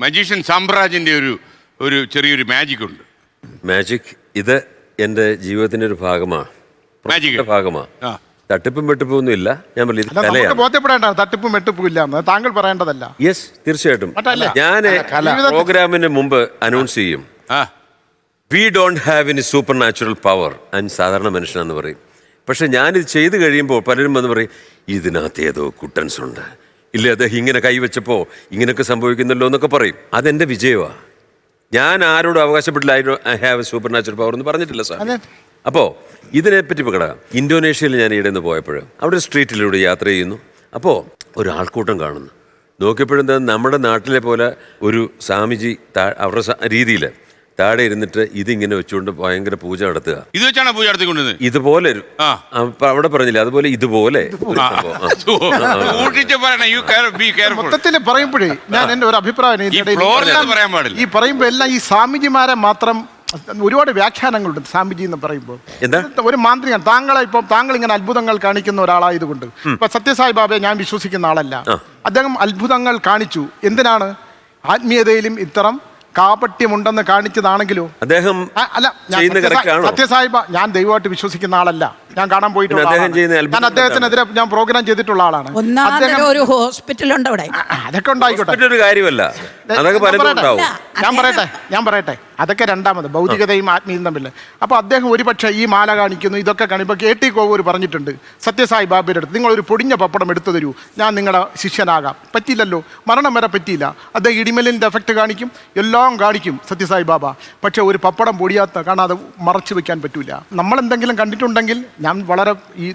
Magician സാമ്രാജിന്റെ ഒരു ചെറിയൊരു magic ഉണ്ട്. മാജിക് ഇത് എൻ്റെ ജീവിതത്തിന്റെ ഒരു ഭാഗമാണ്. മാജിക് ഭാഗമാണ്. തട്ടിപ്പും വെട്ടിപ്പും ഒന്നും ഇല്ല. ഞാൻ ബോധ്യപ്പെടേണ്ട തട്ടിപ്പും വെട്ടിപ്പും ഇല്ല താങ്കൾ പറയേണ്ടതല്ല. യെസ്, തീർച്ചയായിട്ടും. ഞാൻ പ്രോഗ്രാമിന് മുമ്പ് അനൗൺസ് ചെയ്യും, we don't have any super natural power. ഞാൻ സാധാരണ മനുഷ്യനാന്ന് പറയും. പക്ഷെ ഞാനിത് ചെയ്ത് കഴിയുമ്പോൾ പലരും വന്ന് പറയും, ഇതിനകത്ത് ഏതോ കുട്ടൻസ് ഉണ്ട്, ഇല്ല അദ്ദേഹം ഇങ്ങനെ കൈവച്ചപ്പോൾ ഇങ്ങനെയൊക്കെ സംഭവിക്കുന്നല്ലോ എന്നൊക്കെ പറയും. അതെൻ്റെ വിജയമാണ്. ഞാൻ ആരോടും അവകാശപ്പെട്ടില്ല I have a supernatural power എന്ന് പറഞ്ഞിട്ടില്ല സാർ. അപ്പോൾ ഇതിനെപ്പറ്റി പറയാം. ഇന്തോനേഷ്യയിൽ ഞാൻ ഇവിടെ നിന്ന് പോയപ്പോൾ അവിടെ സ്ട്രീറ്റിലൂടെ യാത്ര ചെയ്യുന്നു. അപ്പോൾ ഒരു ആൾക്കൂട്ടം കാണുന്നു. നോക്കിയപ്പോഴെന്താ, നമ്മുടെ നാട്ടിലെ പോലെ ഒരു സ്വാമിജി അവരുടെ രീതിയിൽ താഴെ ഇരുന്നിട്ട് ഇതിങ്ങനെ വെച്ചുകൊണ്ട് ഭയങ്കര പൂജ നടത്തുക. ഇത് വെച്ചാണ് പൂജ നടത്തിക്കൊണ്ടിരുന്നത്. ഇതുപോലെ അവിടെ പറഞ്ഞില്ല, അതുപോലെ ഇതുപോലെ മൊത്തത്തിൽ പറയുമ്പോഴേ ഞാൻ എൻ്റെ ഒരു അഭിപ്രായം ഈ പറയുമ്പോൾ എല്ലാം ഈ സ്വാമിജിമാരെ മാത്രം ഒരുപാട് വ്യാഖ്യാനങ്ങളുണ്ട്. സ്വാമിജി എന്ന് പറയുമ്പോൾ ഒരു മാന്ത്രികൻ. താങ്കൾ ഇങ്ങനെ അത്ഭുതങ്ങൾ കാണിക്കുന്ന ഒരാളായതുകൊണ്ട് ഇപ്പൊ സത്യസായി ബാബയെ ഞാൻ വിശ്വസിക്കുന്ന ആളല്ല. അദ്ദേഹം അത്ഭുതങ്ങൾ കാണിച്ചു. എന്തിനാണ്? ആത്മീയതയിലും ഇത്തരം കാപട്യമുണ്ടെന്ന് കാണിച്ചതാണെങ്കിലോ അദ്ദേഹം അല്ല. സത്യസായിബ ഞാൻ ദൈവമായിട്ട് വിശ്വസിക്കുന്ന ആളല്ല. ഞാൻ കാണാൻ പോയിട്ടുള്ള ഞാൻ അദ്ദേഹത്തിനെതിരെ ഞാൻ പ്രോഗ്രാം ചെയ്തിട്ടുള്ള ആളാണ്. ഒരു ഹോസ്പിറ്റലുണ്ട് അവിടെ. അതൊക്കെ ഉണ്ടായിക്കോട്ടെ, ഒരു കാര്യമല്ല. ഞാൻ പറയട്ടെ അതൊക്കെ രണ്ടാമത് ഭൗതികതയും ആത്മീയയും തമ്മിൽ. അപ്പോൾ അദ്ദേഹം ഒരുപക്ഷെ ഈ മാല കാണിക്കുന്നു, ഇതൊക്കെ കാണിപ്പോൾ KT കോവൂർ പറഞ്ഞിട്ടുണ്ട് സത്യസായി ബാബയുടെ അടുത്ത്, നിങ്ങളൊരു പൊടിഞ്ഞ പപ്പടം എടുത്തു തരൂ, ഞാൻ നിങ്ങളുടെ ശിഷ്യനാകാം. പറ്റില്ലല്ലോ, മരണം വരെ പറ്റിയില്ല. അദ്ദേഹം ഇടിമലിൻ്റെ എഫക്റ്റ് കാണിക്കും, എല്ലാം കാണിക്കും സത്യസായി ബാബ. പക്ഷെ ഒരു പപ്പടം പൊടിയാത്ത കാണാതെ മറച്ചു വെക്കാൻ പറ്റൂല. നമ്മളെന്തെങ്കിലും കണ്ടിട്ടുണ്ടെങ്കിൽ ഞാൻ വളരെ ഈ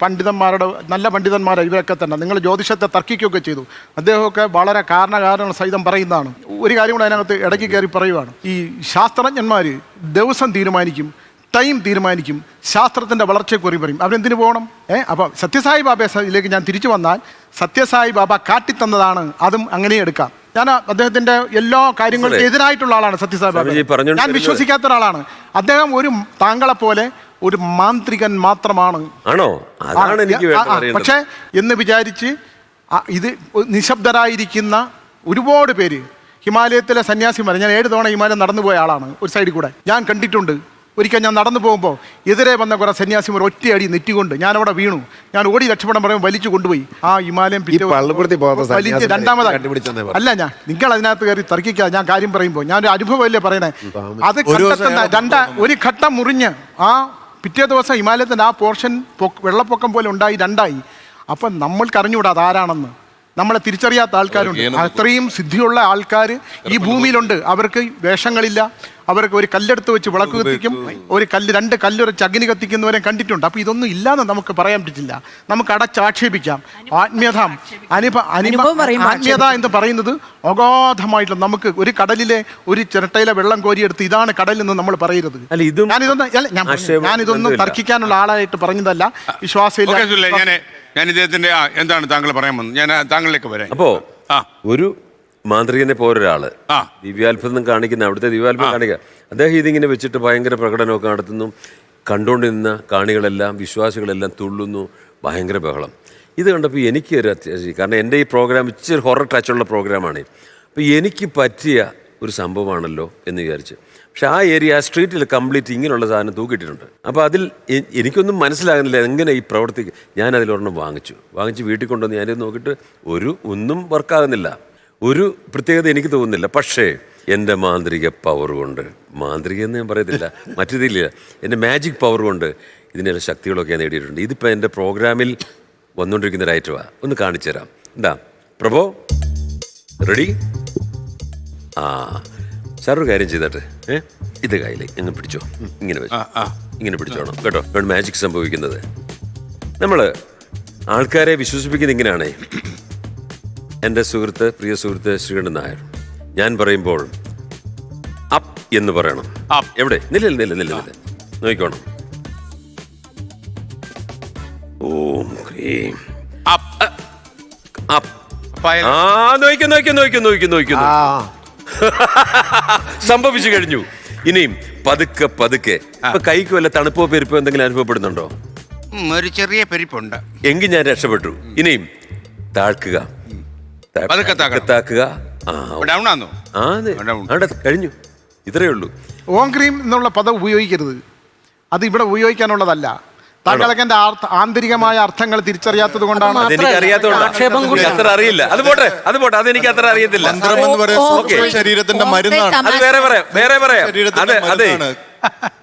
പണ്ഡിതന്മാരുടെ നല്ല പണ്ഡിതന്മാരെ ഇവരൊക്കെ തന്നെ നിങ്ങൾ ജ്യോതിഷത്തെ തർക്കിക്കുകയൊക്കെ ചെയ്തു. അദ്ദേഹമൊക്കെ വളരെ കാരണ സഹിതം പറയുന്നതാണ്. ഒരു കാര്യം കൂടെ അതിനകത്ത് ഇടയ്ക്ക് കയറി പറയുവാണ്, ഈ ശാസ്ത്രജ്ഞന്മാർ ദിവസം തീരുമാനിക്കും, ടൈം തീരുമാനിക്കും, ശാസ്ത്രത്തിൻ്റെ വളർച്ചയെക്കുറി പറയും. അവരെന്തിനു പോകണം? അപ്പോൾ സത്യസായി ബാബയിലേക്ക് ഞാൻ തിരിച്ചു വന്നാൽ സത്യസായി ബാബ കാട്ടിത്തന്നതാണ്, അതും അങ്ങനെ എടുക്കാം. ഞാൻ അദ്ദേഹത്തിൻ്റെ എല്ലാ കാര്യങ്ങൾക്കും എതിരായിട്ടുള്ള ആളാണ് സത്യസായി ബാബ. ഞാൻ വിശ്വസിക്കാത്ത ഒരാളാണ് അദ്ദേഹം. ഒരു താങ്കളെ പോലെ ഒരു മാന്ത്രികൻ മാത്രമാണ്. പക്ഷേ എന്ന് വിചാരിച്ച് ഇത് നിശബ്ദരായിരിക്കുന്ന ഒരുപാട് പേര്, ഹിമാലയത്തിലെ സന്യാസിമാർ, ഞാൻ 7 തവണ ഹിമാലയം നടന്നു പോയ ആളാണ്. ഒരു സൈഡിൽ കൂടെ ഞാൻ കണ്ടിട്ടുണ്ട്. ഒരിക്കൽ ഞാൻ നടന്നു പോകുമ്പോൾ എതിരെ വന്ന കുറേ സന്യാസിമാർ ഒറ്റയടി നെറ്റിക്കൊണ്ട് ഞാൻ അവിടെ വീണു. ഞാൻ ഓടി രക്ഷപ്പെടാൻ പറയുമ്പോൾ വലിച്ചു കൊണ്ടുപോയി ആ ഹിമാലയം വലിച്ച് രണ്ടാമതായി. അല്ല, ഞാൻ നിങ്ങൾ അതിനകത്ത് കയറി തർക്കിക്കാതെ ഞാൻ കാര്യം പറയുമ്പോൾ ഞാൻ ഒരു അനുഭവമല്ലേ പറയണേ. അത് ഒരു ഘട്ടം മുറിഞ്ഞ് ആ പിറ്റേ ദിവസം ഹിമാലയത്തിൻ്റെ ആ പോർഷൻ വെള്ളപ്പൊക്കം പോലെ ഉണ്ടായി, രണ്ടായി. അപ്പം നമ്മൾക്ക് അറിഞ്ഞുകൂടാ അതാരാണെന്ന്. നമ്മളെ തിരിച്ചറിയാത്ത ആൾക്കാരുണ്ട്. അത്രയും സിദ്ധിയുള്ള ആൾക്കാർ ഈ ഭൂമിയിലുണ്ട്. അവർക്ക് വേഷങ്ങളില്ല. അവർക്ക് ഒരു കല്ലെടുത്ത് വെച്ച് വിളക്ക് കത്തിക്കും, ഒരു കല്ല് 2 കല്ലുരച്ച് അഗ്നി കത്തിക്കുന്നവരെ കണ്ടിട്ടുണ്ട്. അപ്പോൾ ഇതൊന്നും ഇല്ലാന്ന് നമുക്ക് പറയാൻ പറ്റില്ല. നമുക്ക് അടച്ചാക്ഷേപിക്കാം. ആത്മീയത എന്ന് പറയുന്നത് അഗാധമായിട്ടുള്ള, നമുക്ക് ഒരു കടലിലെ ഒരു ചിരട്ടയിലെ വെള്ളം കോരിയെടുത്ത് ഇതാണ് കടലിൽ നിന്ന് നമ്മൾ പറയരുത്. ഞാനിതൊന്നും തർക്കിക്കാനുള്ള ആളായിട്ട് പറഞ്ഞതല്ല. വിശ്വാസമില്ല. ഞാൻ ഇദ്ദേഹത്തിന്റെ എന്താണ് താങ്കൾ പറയാൻ വന്നത്, ഞാൻ താങ്കളിലേക്ക് വരാം. അപ്പോ ഒരു മാന്ത്രികനെ പോലൊരാള് ദിവ്യാത്ഭുതം കാണിക്കുന്ന, അവിടുത്തെ ദിവ്യാത്ഭുതം കാണിക്കുക, അദ്ദേഹം ഇതിങ്ങനെ വെച്ചിട്ട് ഭയങ്കര പ്രകടനമൊക്കെ നടത്തുന്നു. കണ്ടുകൊണ്ടിരുന്ന കാണികളെല്ലാം, വിശ്വാസികളെല്ലാം തുള്ളുന്നു, ഭയങ്കര ബഹളം. ഇത് കണ്ടപ്പോൾ എനിക്കൊരു അത്യാവശ്യം, കാരണം എൻ്റെ ഈ പ്രോഗ്രാം ഇച്ചിരി ഹൊറർ ടച്ചുള്ള പ്രോഗ്രാമാണ്. അപ്പോൾ എനിക്ക് പറ്റിയ ഒരു സംഭവമാണല്ലോ എന്ന് വിചാരിച്ച്. പക്ഷെ ആ ഏരിയ, ആ സ്ട്രീറ്റിൽ കംപ്ലീറ്റ് ഇങ്ങനെയുള്ള സാധനം തൂക്കിയിട്ടുണ്ട്. അപ്പോൾ അതിൽ എനിക്കൊന്നും മനസ്സിലാകുന്നില്ല എങ്ങനെ ഈ പ്രവർത്തിക്കുക. ഞാനതിലൊരെണ്ണം വാങ്ങിച്ച് വീട്ടിൽ കൊണ്ടുവന്ന് ഞാനിത് നോക്കിയിട്ട് ഒന്നും വർക്കാകുന്നില്ല. ഒരു പ്രത്യേകത എനിക്ക് തോന്നുന്നില്ല. പക്ഷേ എൻ്റെ മാന്ത്രിക പവർ കൊണ്ട്, മാന്ത്രിക എന്ന് ഞാൻ പറയത്തില്ല, മറ്റേതില്ല, എൻ്റെ മാജിക് പവർ കൊണ്ട് ഇതിനെല്ലാം ശക്തികളൊക്കെ ഞാൻ നേടിയിട്ടുണ്ട്. ഇതിപ്പോൾ എൻ്റെ പ്രോഗ്രാമിൽ വന്നുകൊണ്ടിരിക്കുന്ന ഒരു ഐറ്റമാണ്. ഒന്ന് കാണിച്ചു തരാം. എന്താ പ്രഭോ, റെഡി? സാർ ഒരു കാര്യം ചെയ്തട്ടെ, ഇത് കയ്യിൽ എങ്ങനെ പിടിച്ചോ, ഇങ്ങനെ വെച്ചു, ഇങ്ങനെ പിടിച്ചോണം കേട്ടോ. മാജിക് സംഭവിക്കുന്നത് നമ്മൾ ആൾക്കാരെ വിശ്വസിപ്പിക്കുന്നത് ഇങ്ങനെയാണേ. എൻ്റെ പ്രിയ സുഹൃത്ത് ശ്രീകണ്ഠൻ നായർ, ഞാൻ പറയുമ്പോൾ അപ്പ് എന്ന് പറയണം. എവിടെ? നില്ല നോക്കിക്കോണം. ഓം ക്രീം നോക്കുന്നു. സംഭവിച്ചു കഴിഞ്ഞു. ഇനിയും പതുക്കെ കൈക്ക് വല്ല തണുപ്പോ പെരുപ്പോ എന്തെങ്കിലും അനുഭവപ്പെടുന്നുണ്ടോ? ഒരു ചെറിയ പെരുപ്പുണ്ട്. എങ്കിൽ ഞാൻ രക്ഷപ്പെട്ടു. ഇനിയും താഴ്ക്കുക, ഡൗൺ ആണോ? അവിടെ കഴിഞ്ഞു, ഇത്രയേ ഉള്ളൂ. ഓം ക്രീം എന്നുള്ള പദം ഉപയോഗിക്കരുത്, അത് ഇവിടെ ഉപയോഗിക്കാനുള്ളതല്ല. താങ്കളൊക്കെ എന്റെ ആന്തരികമായ അർത്ഥങ്ങൾ തിരിച്ചറിയാത്തത് കൊണ്ടാണ്. അതെനിക്ക് അറിയാത്തതുകൊണ്ട് അത്ര അറിയില്ല. അത് പോട്ടെ, അതെനിക്ക് അത്ര അറിയത്തില്ല. ശരീരത്തിന്റെ മരുന്നാണ്. അത് വേറെ പറയാം. അതെ,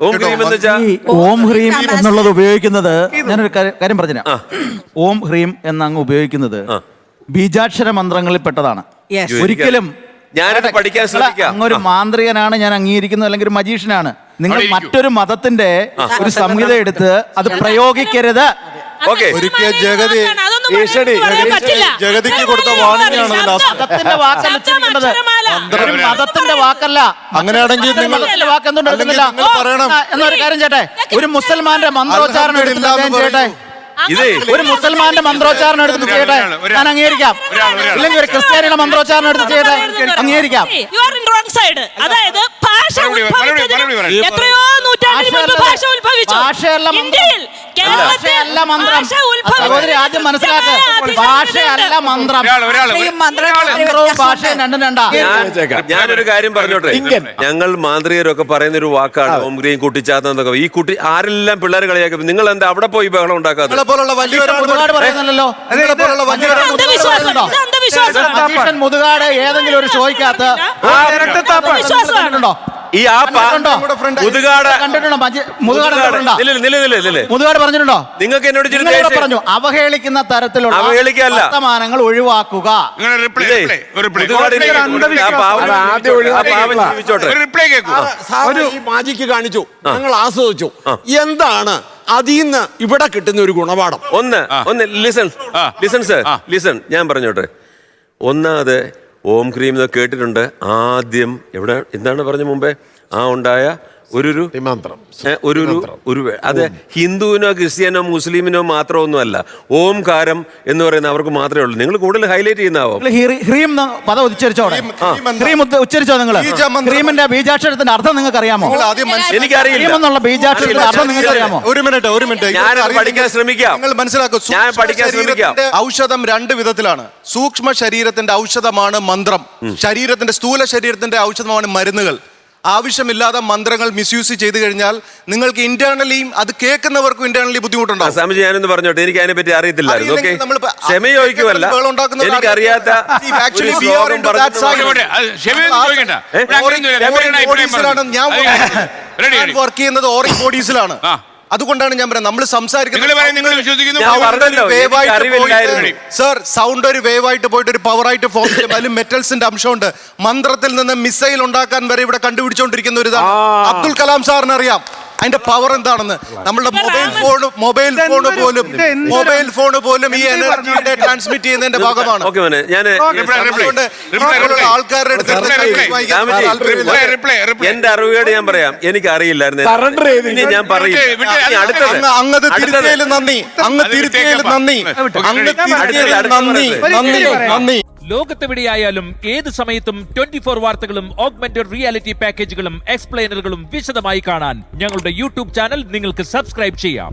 ഓം ക്രീം എന്ന് വെച്ചാൽ ഓം ഹ്രീം എന്നുള്ളത് ഉപയോഗിക്കുന്നത്, ഞാനൊരു കാര്യം പറഞ്ഞ, ഓം ഹ്രീം എന്നങ്ങ് ഉപയോഗിക്കുന്നത് ബീജാക്ഷര മന്ത്രങ്ങളിൽ പെട്ടതാണ്. ഒരിക്കലും ഞാനത് പഠിക്കാൻ ശ്രമിക്കാം. അങ്ങൊരു മാന്ത്രികനാണ് ഞാൻ അംഗീകരിക്കുന്നത്, അല്ലെങ്കിൽ ഒരു മജീഷ്യനാണ്. നിങ്ങൾ മറ്റൊരു മതത്തിന്റെ ഒരു സംഹിത എടുത്ത് അത് പ്രയോഗിക്കരുത്. ഒരിക്കൽ ജഗതിക്ക് കൊടുത്ത വാണിംഗാണ് മതത്തിന്റെ വാക്കല്ല ഉച്ചരിക്കേണ്ടത്, മതത്തിന്റെ വാക്കല്ല. അങ്ങനെയാണെങ്കിൽ വാക്ക് എന്തുകൊണ്ട് എടുക്കുന്നില്ല എന്നൊരു കാര്യം ചേട്ടെ, ഒരു മുസൽമാന്റെ മന്ത്രോച്ചാരണം എടുത്തിട്ട് ചേട്ടെ, ഒരു മുസൽമാന്റെ മന്ത്രോച്ചാരണം എടുത്ത് ചെയ്യട്ടെ, ഞാൻ അംഗീകരിക്കാം. ഇല്ലെങ്കിൽ ഒരു ക്രിസ്ത്യാനിയുടെ മന്ത്രോച്ചാരണം എടുത്ത് ചെയ്യട്ടെ, അംഗീകരിക്കാം. അതായത് എത്രയോ നൂറ്റാണ്ടിന് മുൻപ് ഭാഷ ഉത്ഭവിച്ചു. ഭാഷയല്ല മന്ത്രം. സഹോദരി ആദ്യം മനസ്സിലാക്കുക, ഭാഷയല്ല മന്ത്രം. ഭാഷയും രണ്ടും രണ്ടാ. ഞാനൊരു കാര്യം പറഞ്ഞോട്ടെ, ഞങ്ങൾ മാന്ത്രികരൊക്കെ പറയുന്ന ഒരു വാക്കാണ് ഓം ക്രീം കുട്ടിച്ചാത്തന്നൊക്കെ. ഈ കുട്ടി ആരെല്ലാം പിള്ളേർ കളിയാക്കി, നിങ്ങൾ എന്താ അവിടെ പോയി ബഹളം ഉണ്ടാക്കാതെ? മുതുകാട് ഏതെങ്കിലും ഒരു ഷോയ്ക്കകത്ത് ഈ മുതുകാട് പറഞ്ഞിട്ടുണ്ടോ? നിങ്ങൾക്ക് എന്നോട് പറഞ്ഞു അവഹേളിക്കുന്ന തരത്തിലുള്ള വർത്തമാനങ്ങൾ ഒഴിവാക്കുക. മാജിക്ക് കാണിച്ചു, ഞങ്ങൾ ആസ്വദിച്ചു. എന്താണ് അതിന്ന് ഇവിടെ കിട്ടുന്ന ഒരു ഗുണപാഠം? ഒന്ന് ലിസൺ, ഞാൻ പറഞ്ഞോട്ടെ. ഒന്നാമത് ഓം ക്രീം എന്നൊക്കെ കേട്ടിട്ടുണ്ട്. ആദ്യം എവിടെ എന്താണ് പറഞ്ഞ മുമ്പേ ഉണ്ടായ ഒരു അത് ഹിന്ദുവിനോ ക്രിസ്ത്യാനോ മുസ്ലിമിനോ മാത്രമൊന്നുമല്ല. ഓംകാരം എന്ന് പറയുന്നത് അവർക്ക് മാത്രമേ ഉള്ളൂ. നിങ്ങൾ കൂടുതൽ ഹൈലൈറ്റ് ചെയ്യുന്നാവോ? പദം ഉച്ചരിച്ചോ നിങ്ങൾ? ക്രീമിന്റെ ബീജാക്ഷരത്തിന്റെ അർത്ഥം നിങ്ങൾക്ക് അറിയാമോ? എനിക്കറിയില്ല എന്നുള്ള ബീജാക്ഷരത്തിന്റെ അർത്ഥം നിങ്ങൾക്ക് അറിയാമോ? ഒരു മിനിറ്റ് ഞാൻ പഠിക്കാൻ ശ്രമിക്കാം. നിങ്ങൾ മനസ്സിലാക്കും, ഞാൻ പഠിക്കാൻ ശ്രമിക്കാം. ഔഷധം രണ്ട് വിധത്തിലാണ്. സൂക്ഷ്മ ശരീരത്തിന്റെ ഔഷധമാണ് മന്ത്രം, ശരീരത്തിന്റെ സ്ഥൂല ശരീരത്തിന്റെ ഔഷധമാണ് മരുന്നുകൾ. ആവശ്യമില്ലാതെ മന്ത്രങ്ങൾ മിസ്യൂസ് ചെയ്തു കഴിഞ്ഞാൽ നിങ്ങൾക്ക് ഇന്റേണലിയും അത് കേൾക്കുന്നവർക്കും ഇന്റേണലി ബുദ്ധിമുട്ടുണ്ടാവും. സ്വാമിജി, ഞാനൊന്ന് പറഞ്ഞോട്ടെ, എനിക്ക് അതിനെ പറ്റി അറിയത്തില്ലായിരുന്നു. ക്ഷമയോഗ്യമല്ല, എനിക്കറിയാത്ത ഞാൻ വർക്ക് ചെയ്യുന്നത് ഓറിക് ബോഡീസിലാണ്. അതുകൊണ്ടാണ് ഞാൻ പറയുന്നത്, നമ്മൾ സംസാരിക്കുന്നത് സർ, സൗണ്ട് ഒരു വേവ് ആയിട്ട് പോയിട്ട് ഒരു പവർ ആയിട്ട് ഫോം ചെയ്യും. അതിൽ മെറ്റൽസിന്റെ അംശമുണ്ട്. മന്ത്രത്തിൽ നിന്ന് മിസൈൽ ഉണ്ടാക്കാൻ വരെ ഇവിടെ കണ്ടുപിടിച്ചുകൊണ്ടിരിക്കുന്ന ഒരു ഇതാണ്. അബ്ദുൽ കലാം സാറിന് അറിയാം അതിന്റെ പവർ എന്താണെന്ന്. നമ്മുടെ മൊബൈൽ ഫോൺ പോലും ഈ എനർജിയുടെ ട്രാൻസ്മിറ്റ് ചെയ്യുന്നതിന്റെ ഭാഗമാണ്. എന്റെ അറിവുകേട് ഞാൻ പറയാം, എനിക്ക് അറിയില്ലായിരുന്നു. ഞാൻ പറയും, അങ്ങത് തിരുത്തിയതിൽ നന്ദി, നന്ദി. ലോകത്തെവിടെയായാലും ഏത് സമയത്തും 24 വാർത്തകളും ഓഗ്മെന്റഡ് റിയാലിറ്റി പാക്കേജുകളും എക്സ്പ്ലെയിനറുകളും വിശദമായി കാണാൻ ഞങ്ങളുടെ യൂട്യൂബ് ചാനൽ നിങ്ങൾക്ക് സബ്സ്ക്രൈബ് ചെയ്യാം.